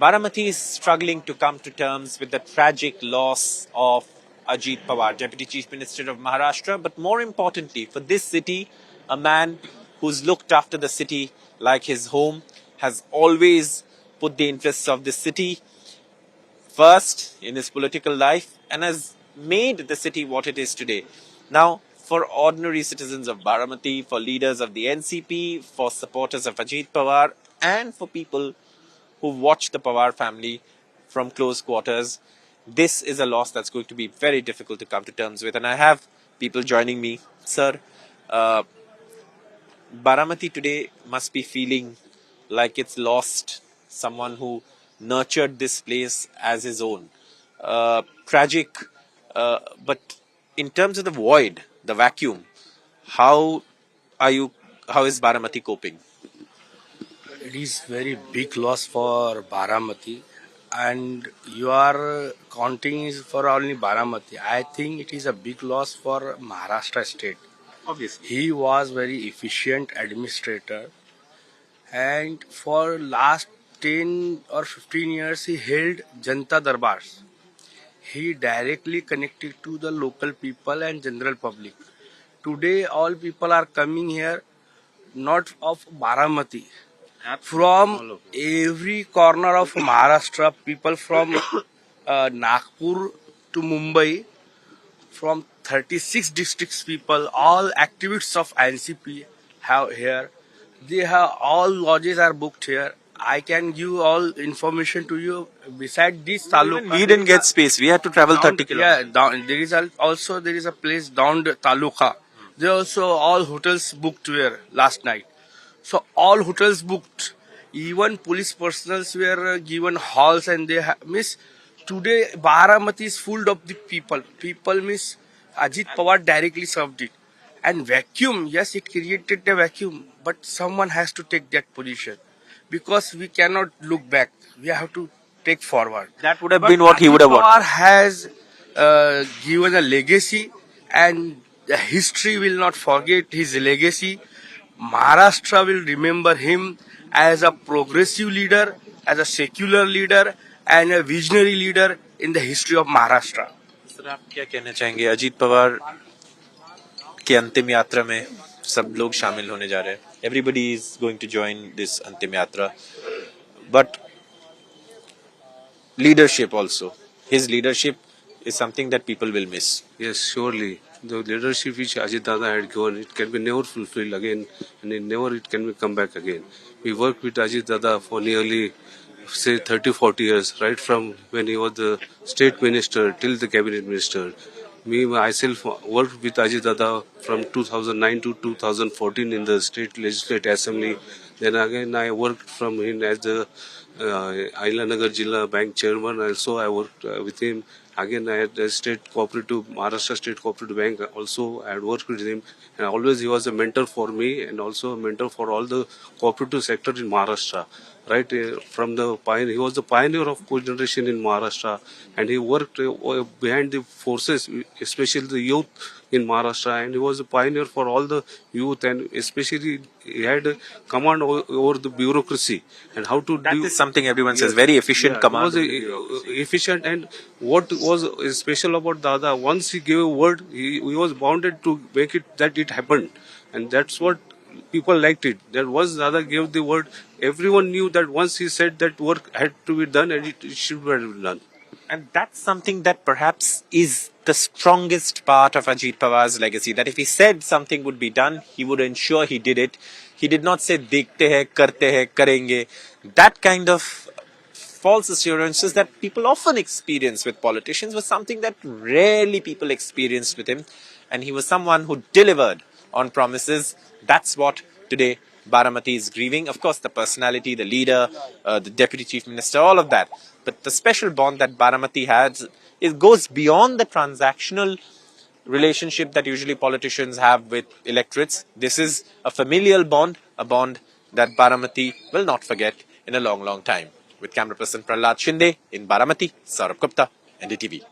Baramati is struggling to come to terms with the tragic loss of Ajit Pawar, Deputy Chief Minister of Maharashtra, but more importantly, for this city, a man who's looked after the city like his home, has always put the interests of the city first in his political life and has made the city what it is today. Now, for ordinary citizens of Baramati, for leaders of the NCP, for supporters of Ajit Pawar, and for people who watched the Pawar family from close quarters, this is a loss that's going to be very difficult to come to terms with. And I have people joining me. Sir, uh, Baramati today must be feeling like it's lost someone who nurtured this place as his own. Tragic, but in terms of the void, the vacuum, how are you? How is Baramati coping? It is very big loss for Baramati, and you are counting is for only Baramati. I think it is a big loss for Maharashtra state. Obviously. He was very efficient administrator, and for last 10 or 15 years he held Janta Darbars. He directly connected to the local people and general public. Today all people are coming here not of Baramati, from every corner of Maharashtra, people from Nagpur to Mumbai, from 36 districts, people, all activists of NCP have here. They have all lodges are booked here. I can give all information to you. Beside this Even taluka, we didn't get space. We had to travel 30 kilometers. yeah, down, there is also there is a place down the taluka. There also all hotels booked here last night. So all hotels booked. Even police personals were given halls, and they miss today Baramati is full of the people. People miss Ajit Pawar directly served it. And vacuum, yes, it created a vacuum, but someone has to take that position because we cannot look back. We have to take forward. That would have been what he would have wanted. Pawar has given a legacy, and the history will not forget his legacy. Maharashtra will remember him as a progressive leader, as a secular leader, and a visionary leader in the history of Maharashtra. Sir आप क्या कहना चाहेंगे अजीत पवार की अंतिम यात्रा में सब लोग शामिल होने जा रहे हैं everybody is going to join this अंतिम यात्रा but leadership also his leadership is something that people will miss. Yes, surely. The leadership which Ajit Dada had given, it can be never fulfilled again, and it can be come back again. We worked with Ajit Dada for nearly, say, 30-40 years, right from when he was the state minister till the cabinet minister. Myself worked with Ajit Dada from 2009 to 2014 in the state legislative assembly. Then again I worked from him as the Ahilanagar Jilla Bank chairman. Also I worked with him. Again I had the Maharashtra State Cooperative Bank. Also I had worked with him, and always he was a mentor for me and also a mentor for all the cooperative sector in Maharashtra. Right from the pioneer, he was the pioneer of cogeneration in Maharashtra, and he worked behind the forces, especially the youth in Maharashtra, and he was a pioneer for all the youth, and especially he had command over the bureaucracy and how to That do. is something everyone says very efficient command. He was efficient, and what was special about Dada, once he gave a word, he was bounded to make it that it happened, and that's what people liked it. That once Dada gave the word, everyone knew that once he said that work had to be done, and it should be done. And that's something that perhaps is the strongest part of Ajit Pawar's legacy. That if he said something would be done, he would ensure he did it. He did not say dekhte hai, karte hai, karenge. That kind of false assurances that people often experience with politicians was something that rarely people experienced with him. And he was someone who delivered on promises. That's what today Baramati is grieving. Of course, the personality, the leader, the deputy chief minister, all of that. But the special bond that Baramati has, it goes beyond the transactional relationship that usually politicians have with electorates. This is a familial bond, a bond that Baramati will not forget in a long, long time. With camera person Prahlad Shinde in Baramati, Saurabh Gupta, NDTV.